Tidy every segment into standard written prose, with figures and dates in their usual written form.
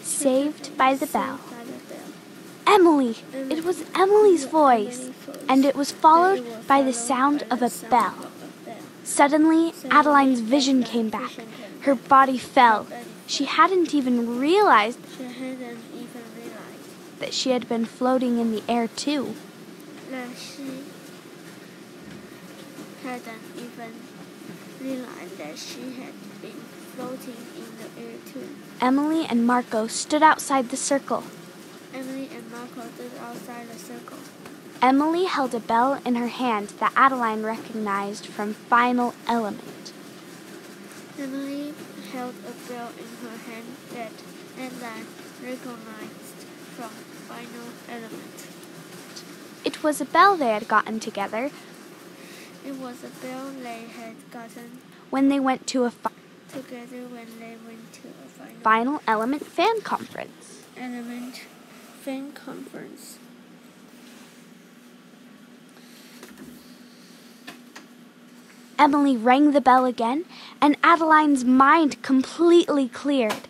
Saved by the bell. Emily! It was Emily's voice, and it was followed by the sound of a bell. Suddenly, Adeline's vision came back. Her body fell. She hadn't even realized that she had been floating in the air too. Emily and Marco stood outside the circle. Emily held a bell in her hand that Adeline recognized from Final Element. Emily held a bell in her hand that Adeline recognized from Final Element. It was a bell they had gotten together. It was a bell they had gotten when they went to a Final Element fan conference. Emily rang the bell again, and Adeline's mind completely cleared.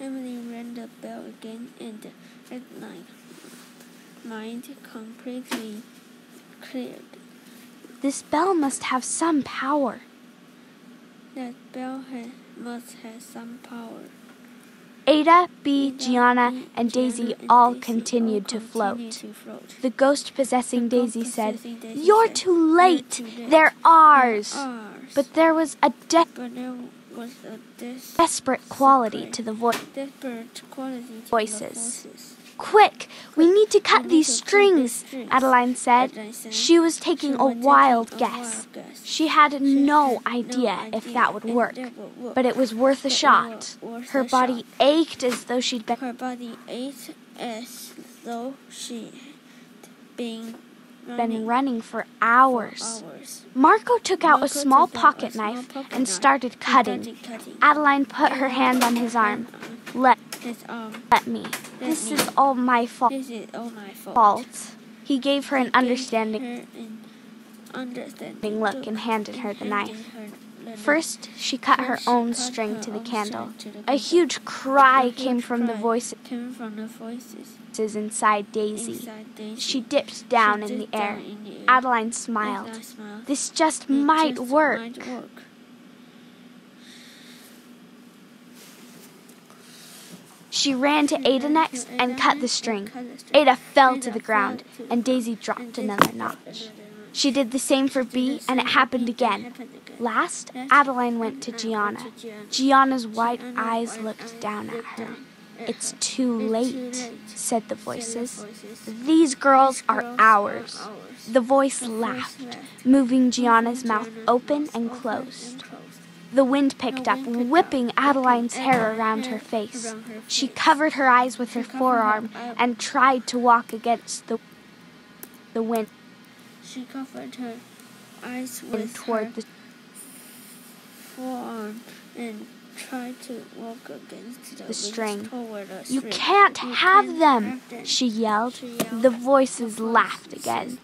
Emily rang the bell again, and Adeline's mind completely cleared. This bell must have some power. That bell must have some power. Ada, Bea, Gianna, and Daisy all continued to float. The ghost-possessing Daisy said, "You're too late. They're ours." But there was a desperate quality to the voices. "Quick, we need to cut these strings," Adeline said. She was taking a wild guess. She had no idea if that would work, but it was worth a shot. Her body ached as though she'd been running for hours. Marco took out a small pocket knife and started cutting. Adeline put her hand on his arm. Let me. This is all my fault. He gave her an understanding look and handed her the knife. First, she cut her own string to the candle. A huge cry came from the voices inside Daisy. She dipped down in the air. Adeline smiled. This just might work. She ran to Ada next and cut the string. Ada fell to the ground, and Daisy dropped another notch. She did the same for Bea, and it happened again. Last, Adeline went to Gianna. Gianna's wide eyes looked down at her. "It's too late," said the voices. "These girls are ours." The voice laughed, moving Gianna's mouth open and closed. The wind picked up, whipping Adeline's hair around her face. She covered her eyes with her forearm and tried to walk against the wind. She covered her eyes with toward her forearm and tried to walk against the string. You can't have them, she yelled. The voices laughed again.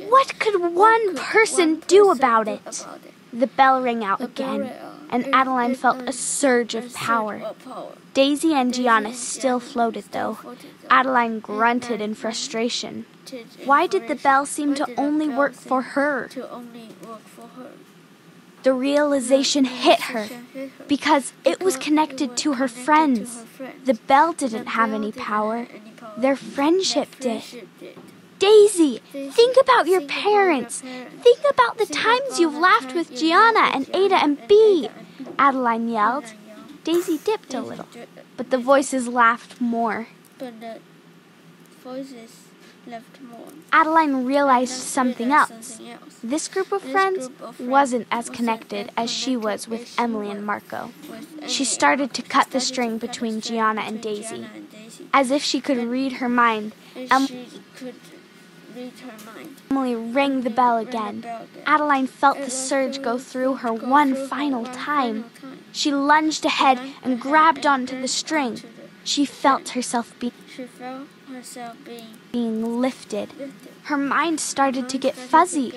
What could one person do about it? The bell rang out again, and Adeline felt a surge of power. Daisy and Gianna still floated, though. Adeline grunted in frustration. Why did the bell seem to only work for her? The realization hit her, because it was connected to her friends. The bell didn't have any power. Their friendship did. Daisy, think about your parents. Think about the times you've laughed with Gianna and Ada and Bea, Adeline yelled. Daisy dipped a little, but the voices laughed more. Adeline realized something else. This group of friends wasn't as connected as she was with Emily and Marco. She started to cut the string between Gianna and Daisy. As if she could read her mind, Emily rang the bell again. Adeline felt the surge go through her one final time. She lunged ahead and grabbed onto the string. She felt herself being lifted. Her mind started to get fuzzy,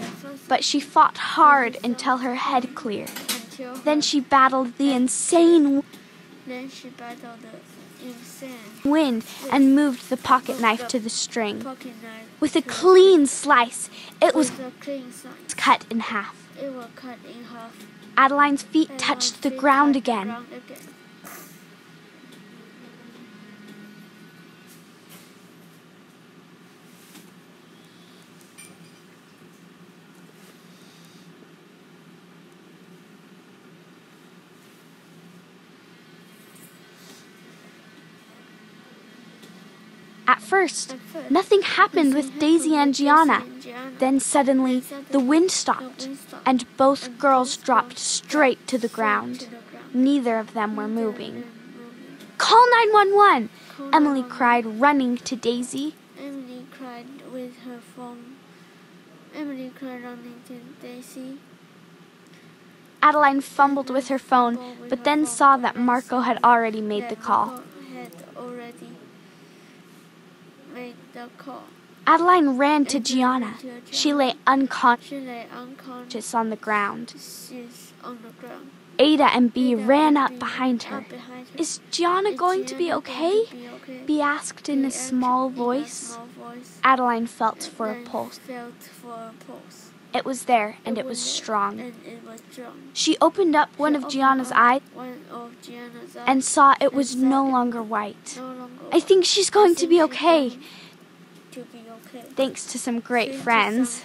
but she fought hard until her head cleared. Then she battled the insane in sand. Wind and moved the pocket knife to the string. Pocket knife With a to the clean slice, it was with a clean slice. cut in half. It was cut in half. Adeline's feet And touched one the feet ground touched the again. ground again. At first, nothing happened with Daisy and Gianna. Then suddenly, the wind stopped, and both girls dropped straight to the ground. Neither of them were moving. "Call 911!" Emily cried, running to Daisy. Emily cried with her phone. Emily cried running to Daisy. Adeline fumbled with her phone, but then saw that Marco had already made the call. Adeline ran to Gianna. She lay unconscious on the ground. Ada and Bea ran up behind her. "Is Gianna going to be okay?" Bea asked in a small voice. Adeline felt for a pulse. It was there, and it was strong. She opened up one of Gianna's eyes and saw it was no longer white. "I think she's going to be okay, thanks to some great friends."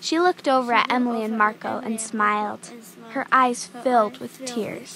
She looked over at Emily and Marco and smiled. Her eyes filled with tears.